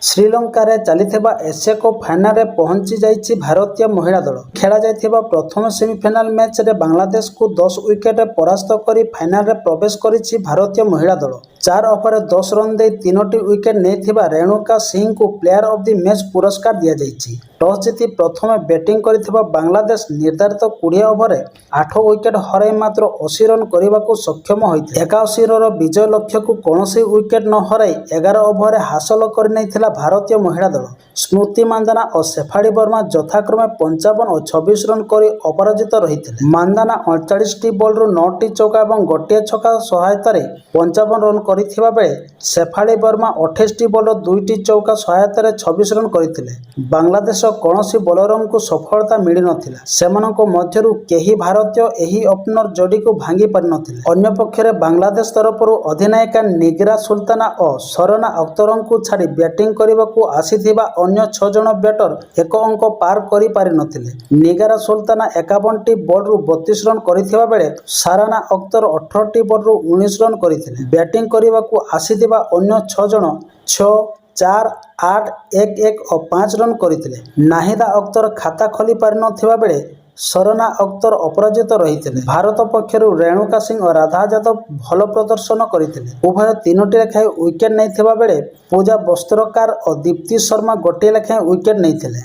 ଶ୍ରୀଲଙ୍କାରେ ଚାଲିଥିବା Asia cup ଫାଇନାଲରେ ପହଞ୍ଚି ଯାଇଛି ଭାରତୀୟ ମହିଳା ଦଳ। ଖେଳାଯାଇଥିବା ପ୍ରଥମ ସେମିଫାଇନାଲ ମ୍ୟାଚରେ ବାଂଲାଦେଶକୁ 10 ୱିକେଟରେ ପରାସ୍ତ କରି ଫାଇନାଲରେ ପ୍ରବେଶ କରିଛି ଭାରତୀୟ ମହିଳା ଦଳ। 4 ଓଭରରେ 10 ରନ୍ ଦେଇ 3ଟି ୱିକେଟ ନେଇଥିବା ରେଣୁକା ସିଂଙ୍କୁ ପ୍ଲେୟାର ଅଫ୍ ଦି ମ୍ୟାଚ୍ ପୁରସ୍କାର ଦିଆଯାଇଛି। ଟସ୍ ଜିତି ପ୍ରଥମେ ବ୍ୟାଟିଂ କରିଥିବା ବାଂଲାଦେଶ ନିର୍ଦ୍ଧାରିତ 20 ଓଭରରେ 8 ୱିକେଟ ହରାଇ ମାତ୍ର 80 ରନ୍ କରିବାକୁ ସକ୍ଷମ ହୋଇଥିଲା। 81 ରନ୍ର ବିଜୟ ଲକ୍ଷ୍ୟକୁ କୌଣସି ୱିକେଟ ନ ହରାଇ 11 ଓଭରରେ ହାସଲ କରିନେଇଥିଲା ଭାରତୀୟ ମହିଳା ଦଳ। ସ୍ମୃତି ମାନ୍ଧାନା ଓ ଶେଫାଳି ବର୍ମା ଯଥାକ୍ରମେ 55 ଓ 26 ରନ୍ କରି ଅପରାଜିତ ରହିଥିଲେ। ମାନ୍ଧାନା 39ଟି ବଲ୍ରୁ 9ଟି ଚୌକା ଏବଂ ଗୋଟିଏ ଛକା ସହାୟତାରେ 55 ରନ୍ କରିଥିବା ବେଳେ ଶେଫାଳି ବର୍ମା 28ଟି ବଲ୍ର 2ଟି ଚୌକା ସହାୟତାରେ 26 ରନ୍ କରିଥିଲେ। ବାଂଲାଦେଶ କୌଣସି ବୋଲରଙ୍କୁ ସଫଳତା ମିଳିନଥିଲା। ସେମାନଙ୍କ ମଧ୍ୟରୁ କେହି ଭାରତୀୟ ଏହି ଓପନର ଯୋଡ଼ିକୁ ଭାଙ୍ଗି ପାରିନଥିଲେ। ଅନ୍ୟପକ୍ଷରେ ବାଂଲାଦେଶ ତରଫରୁ ଅଧିନାୟିକା ନିଗାରା ସୁଲତାନା ଓ ସରନା ଅଖତରଙ୍କୁ ଛାଡ଼ି ବ୍ୟାଟିଂ କରିବାକୁ ଆସିଥିବା ଅନ୍ୟ 6 ଜଣ ବ୍ୟାଟର ଏକ ଅଙ୍କ ପାର କରିପାରିନଥିଲେ। ନିଗାରା ସୁଲତାନା 51ଟି ବଲ୍ରୁ 32 ରନ୍ କରିଥିବା ବେଳେ ସାରାନା ଅଖତର 18ଟି ବଲ୍ରୁ 19 ରନ୍ କରିଥିଲେ। ବ୍ୟାଟିଂ କରିବାକୁ ଆସିଥିବା ଅନ୍ୟ 6 ଜଣ 6, 4, 8, 1, 1 ଓ 5 ରନ୍ କରିଥିଲେ। ନାହିଦା ଅଖତର ଖାତା ଖୋଲି ପାରିନଥିବା ବେଳେ ସରନା ଅଖତର ଅପରାଜିତ ରହିଥିଲେ। ଭାରତ ପକ୍ଷରୁ ରେଣୁକା ସିଂ ଓ ରାଧା ଯାଦବ ଭଲ ପ୍ରଦର୍ଶନ କରିଥିଲେ। ଉଭୟ 3ଟି ଲେଖାଏଁ ୱିକେଟ ନେଇଥିବା ବେଳେ ପୂଜା ବସ୍ତ୍ରକାର ଓ ଦୀପ୍ତି ଶର୍ମା ଗୋଟିଏ ଲେଖାଏଁ ୱିକେଟ ନେଇଥିଲେ।